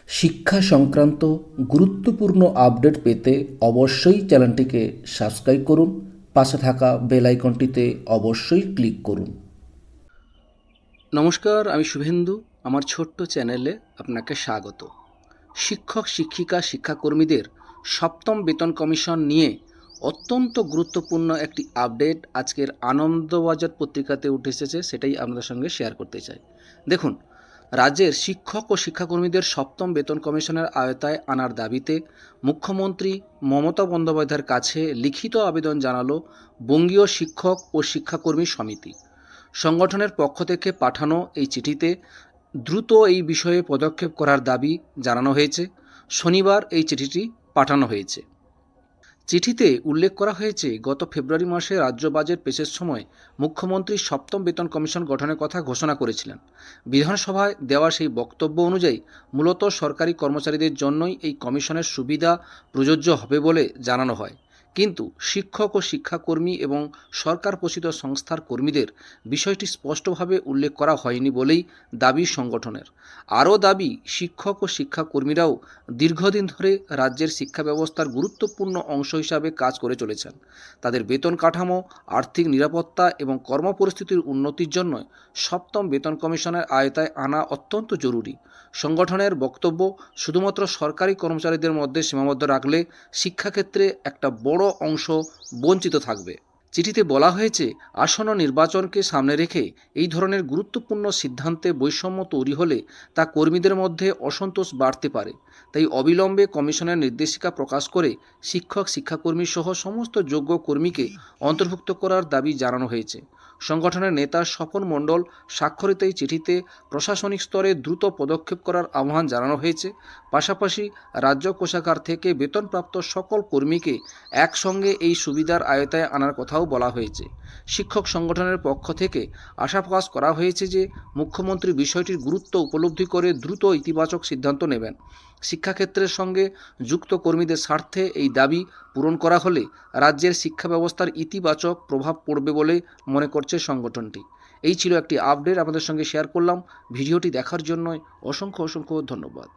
শিক্ষা সংক্রান্ত গুরুত্বপূর্ণ আপডেট পেতে অবশ্যই চ্যানেলটিকে সাবস্ক্রাইব করুন। পাশে থাকা বেল আইকনটিতে অবশ্যই ক্লিক করুন। নমস্কার, আমি শুভেন্দু। আমার ছোট্ট চ্যানেলে আপনাকে স্বাগত। শিক্ষক শিক্ষিকা শিক্ষাকর্মীদের সপ্তম বেতন কমিশন নিয়ে অত্যন্ত গুরুত্বপূর্ণ একটি আপডেট আজকের আনন্দবাজার পত্রিকাতে উঠে এসেছে, সেটাই আপনাদের সঙ্গে শেয়ার করতে চাই। দেখুন, রাজ্যের শিক্ষক ও শিক্ষাকর্মীদের সপ্তম বেতন কমিশনের আওতায় আনার দাবিতে মুখ্যমন্ত্রী মমতা বন্দ্যোপাধ্যায়ের কাছে লিখিত আবেদন জানালো বঙ্গীয় শিক্ষক ও শিক্ষাকর্মী সমিতি। সংগঠনের পক্ষ থেকে পাঠানো এই চিঠিতে দ্রুত এই বিষয়ে পদক্ষেপ করার দাবি জানানো হয়েছে। শনিবার এই চিঠিটি পাঠানো হয়েছে। চিঠিতে উল্লেখ করা হয়েছে, গত ফেব্রুয়ারি মাসে রাজ্য বাজেট পেশের সময় মুখ্যমন্ত্রী সপ্তম বেতন কমিশন গঠনের কথা ঘোষণা করেছিলেন। বিধানসভায় দেওয়া সেই বক্তব্য অনুযায়ী মূলত সরকারি কর্মচারীদের জন্যই এই কমিশনের সুবিধা প্রযোজ্য হবে বলে জানানো হয়। কিন্তু শিক্ষক ও শিক্ষাকর্মী এবং সরকার পোষিত সংস্থার কর্মীদের বিষয়টি স্পষ্টভাবে উল্লেখ করা হয়নি বলেই দাবি সংগঠনের। আরও দাবি, শিক্ষক ও শিক্ষাকর্মীরাও দীর্ঘদিন ধরে রাজ্যের শিক্ষা ব্যবস্থার গুরুত্বপূর্ণ অংশ হিসাবে কাজ করে চলেছেন। তাদের বেতন কাঠামো, আর্থিক নিরাপত্তা এবং কর্মপরিস্থিতির উন্নতির জন্য সপ্তম বেতন কমিশনের আওতায় আনা অত্যন্ত জরুরি। সংগঠনের বক্তব্য, শুধুমাত্র সরকারি কর্মচারীদের মধ্যে সীমাবদ্ধ রাখলে শিক্ষাক্ষেত্রে একটা বড় অংশ বঞ্চিত থাকবে। চিঠিতে বলা হয়েছে, আসন্ন নির্বাচনকে সামনে রেখে এই ধরনের গুরুত্বপূর্ণ সিদ্ধান্তে বৈষম্য তৈরি হলে তা কর্মীদের মধ্যে অসন্তোষ বাড়তে পারে। তাই অবিলম্বে কমিশনের নির্দেশিকা প্রকাশ করে শিক্ষক শিক্ষাকর্মী সহ সমস্ত যোগ্য কর্মীকে অন্তর্ভুক্ত করার দাবি জানানো হয়েছে। সংগঠনের নেতা স্বপন মণ্ডল স্বাক্ষরিত এই চিঠিতে প্রশাসনিক স্তরে দ্রুত পদক্ষেপ করার আহ্বান জানানো হয়েছে। পাশাপাশি রাজ্য কোষাগার থেকে বেতনপ্রাপ্ত সকল কর্মীকে একসঙ্গে এই সুবিধার আওতায় আনার কথাও বলা হয়েছে। শিক্ষক সংগঠনের পক্ষ থেকে আশা প্রকাশ করা হয়েছে যে মুখ্যমন্ত্রী বিষয়টির গুরুত্ব উপলব্ধি করে দ্রুত ইতিবাচক সিদ্ধান্ত নেবেন। শিক্ষাক্ষেত্রের সঙ্গে যুক্ত কর্মীদের স্বার্থে এই দাবি পূরণ করা হলে রাজ্যের শিক্ষা ব্যবস্থার ইতিবাচক প্রভাব পড়বে বলে মনে করছে সংগঠনটি। এই ছিল একটি আপডেট, আমাদের সঙ্গে শেয়ার করলাম। ভিডিওটি দেখার জন্য অসংখ্য ধন্যবাদ।